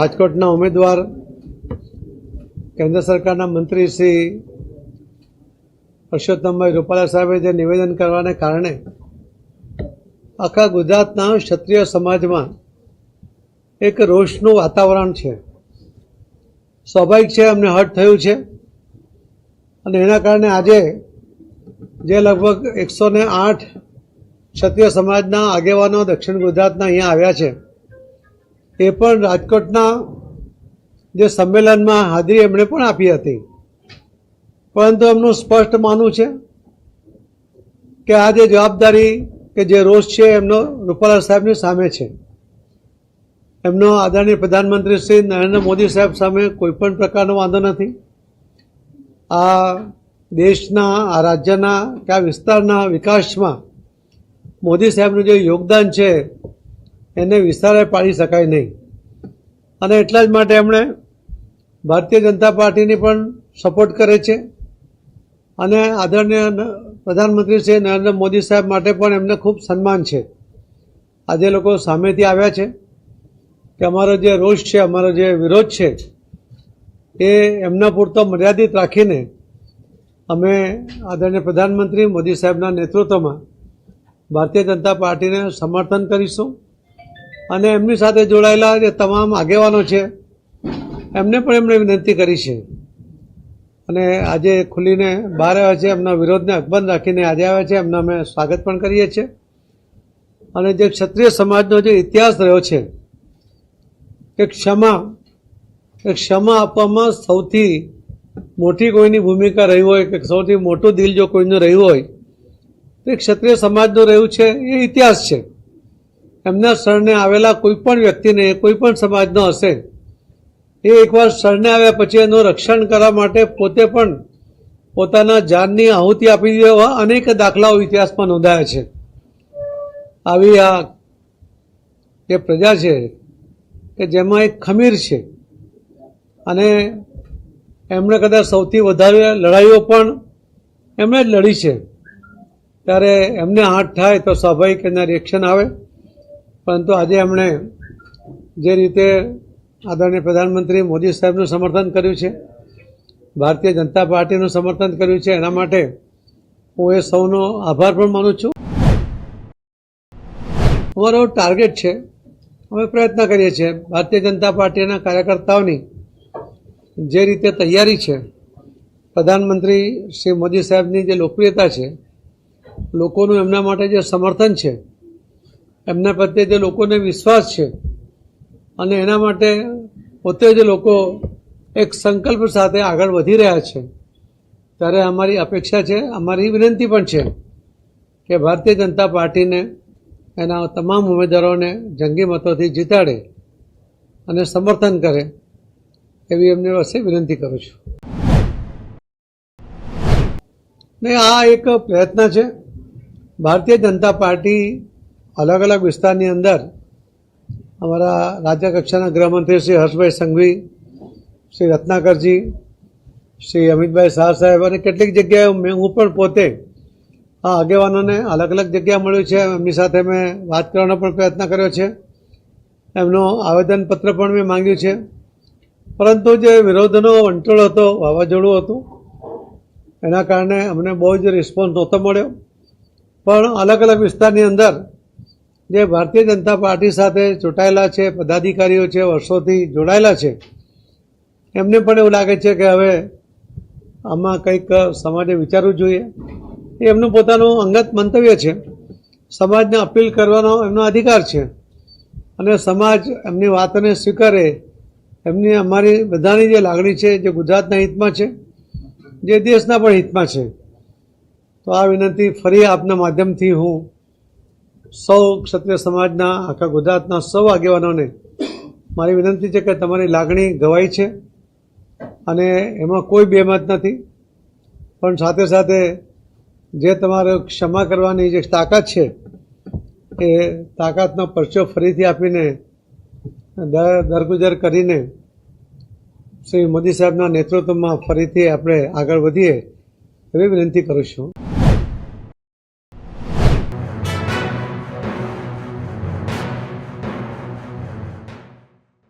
રાજકોટના ઉમેદવાર કેન્દ્ર સરકારના મંત્રી શ્રી પરસોત્તમભાઈ રૂપાલા સાહેબે જે નિવેદન કરવાને કારણે આખા ગુજરાતના ક્ષત્રિય સમાજમાં એક રોષનું વાતાવરણ છે. સ્વાભાવિક છે, અમને હર્ટ થયું છે અને એના કારણે આજે જે લગભગ 108 ક્ષત્રિય સમાજના આગેવાનો દક્ષિણ ગુજરાતના અહીંયા આવ્યા છે, એ પણ રાજકોટના જે સંમેલનમાં હાજરી એમણે પણ આપી હતી. પરંતુ એમનું સ્પષ્ટ માનવું છે કે આ જે જવાબદારી કે જે રોષ છે એમનો રૂપાલા સાહેબની સામે છે. એમનો આદરણીય પ્રધાનમંત્રી શ્રી નરેન્દ્ર મોદી સાહેબ સામે કોઈ પણ પ્રકારનો વાંધો નથી. આ દેશના, આ રાજ્યના કે આ વિસ્તારના વિકાસમાં મોદી સાહેબનું જે યોગદાન છે એને વિસ્તારે પાડી શકાય નહીં. અને એટલા જ માટે એમણે ભારતીય જનતા પાર્ટીની પણ સપોર્ટ કરે છે અને આદરણીય પ્રધાનમંત્રી શ્રી નરેન્દ્ર મોદી સાહેબ માટે પણ એમને ખૂબ સન્માન છે. આજે લોકો સામેથી આવ્યા છે કે અમારો જે રોષ છે, અમારો જે વિરોધ છે એ એમના પૂરતો મર્યાદિત રાખીને અમે આદરણીય પ્રધાનમંત્રી મોદી સાહેબના નેતૃત્વમાં ભારતીય જનતા પાર્ટીને સમર્થન કરીશું. અને એમની સાથે જોડાયેલા જે તમામ આગેવાનો છે એમને પણ એમણે વિનંતી કરી છે અને આજે ખુલીને બહાર આવ્યા છે. એમના વિરોધને અકબંધ રાખીને આજે આવ્યા છે. એમના અમે સ્વાગત પણ કરીએ છીએ. અને જે ક્ષત્રિય સમાજનો જે ઇતિહાસ રહ્યો છે કે ક્ષમા આપવામાં સૌથી મોટી કોઈની ભૂમિકા રહી હોય કે સૌથી મોટું દિલ જો કોઈનું રહ્યું હોય તો ક્ષત્રિય સમાજનું રહ્યું છે. એ ઇતિહાસ છે. એમના શરણે આવેલા કોઈ પણ વ્યક્તિને, કોઈ પણ સમાજનો હશે, એ એકવાર શરણે આવ્યા પછી એનું રક્ષણ કરવા માટે પોતે પણ પોતાના જાનની આહુતિ આપી દેવા અનેક દાખલાઓ ઇતિહાસમાં નોંધાયા છે. આવી આ જે પ્રજા છે કે જેમાં એક ખમીર છે અને એમણે કદાચ સૌથી વધારે લડાઈઓ પણ એમણે જ લડી છે, ત્યારે એમને હાથ થાય તો સ્વાભાવિક એના રિએક્શન આવે. પરંતુ આજે એમણે જે રીતે આદરણીય પ્રધાનમંત્રી મોદી સાહેબનું સમર્થન કર્યું છે, ભારતીય જનતા પાર્ટીનું સમર્થન કર્યું છે, એના માટે હું એ સૌનો આભાર પણ માનું છું. અમારો ટાર્ગેટ છે, અમે પ્રયત્ન કરીએ છીએ. ભારતીય જનતા પાર્ટીના કાર્યકર્તાઓની જે રીતે તૈયારી છે, પ્રધાનમંત્રી શ્રી મોદી સાહેબની જે લોકપ્રિયતા છે, લોકોનું એમના માટે જે સમર્થન છે, એમના પ્રત્યે જે લોકોને વિશ્વાસ છે, અને એના માટે પોતે જ લોકો એક સંકલ્પ સાથે આગળ વધી રહ્યા છે. ત્યારે અમારી અપેક્ષા છે, અમારી વિનંતી પણ છે કે ભારતીય જનતા પાર્ટીને એના તમામ ઉમેદવારોને જંગી મતોથી જીતાડે અને સમર્થન કરે એવી એમની પાસે વિનંતી કરું છું. ને આ એક પ્રયત્ન છે. ભારતીય જનતા પાર્ટી અલગ અલગ વિસ્તારની અંદર અમારા રાજ્ય કક્ષાના ગૃહમંત્રી શ્રી હર્ષભાઈ સંઘવી, શ્રી રત્નાકરજી, શ્રી અમિતભાઈ શાહ સાહેબ અને કેટલીક જગ્યાએ હું પણ પોતે આ આગેવાનોને અલગ અલગ જગ્યા મળ્યું છે. એમની સાથે મેં વાત કરવાનો પણ પ્રયત્ન કર્યો છે. એમનો આવેદનપત્ર પણ મેં માંગ્યું છે. પરંતુ જે વિરોધનો વંટોળ હતો, વાવાઝોડું હતું, એના કારણે અમને બહુ જ રિસ્પોન્સ નહોતો મળ્યો. પણ અલગ અલગ વિસ્તારની અંદર જે ભારતીય જનતા પાર્ટી સાથે ચૂંટાયેલા છે, પદાધિકારીઓ છે, વર્ષોથી જોડાયેલા છે, એમને પણ એવું લાગે છે કે હવે આમાં કંઈક સમાજે વિચારવું જોઈએ. એ એમનું પોતાનું અંગત મંતવ્ય છે. સમાજને અપીલ કરવાનો એમનો અધિકાર છે અને સમાજ એમની વાતને સ્વીકારે, એમની અમારી બધાની જે લાગણી છે, જે ગુજરાતના હિતમાં છે, જે દેશના પણ હિતમાં છે. તો આ વિનંતી ફરી આપના માધ્યમથી હું સૌ ક્ષત્રિય સમાજના, આખા ગુજરાતના સૌ આગેવાનોને મારી વિનંતી છે કે તમારી લાગણી ગવાઈ છે અને એમાં કોઈ બેમત નથી. પણ સાથે સાથે જે તમારે ક્ષમા કરવાની જે તાકાત છે એ તાકાતનો પરચો ફરીથી આપીને દરગુજર કરીને શ્રી મોદી સાહેબના નેતૃત્વમાં ફરીથી આપણે આગળ વધીએ એવી વિનંતી કરું છું.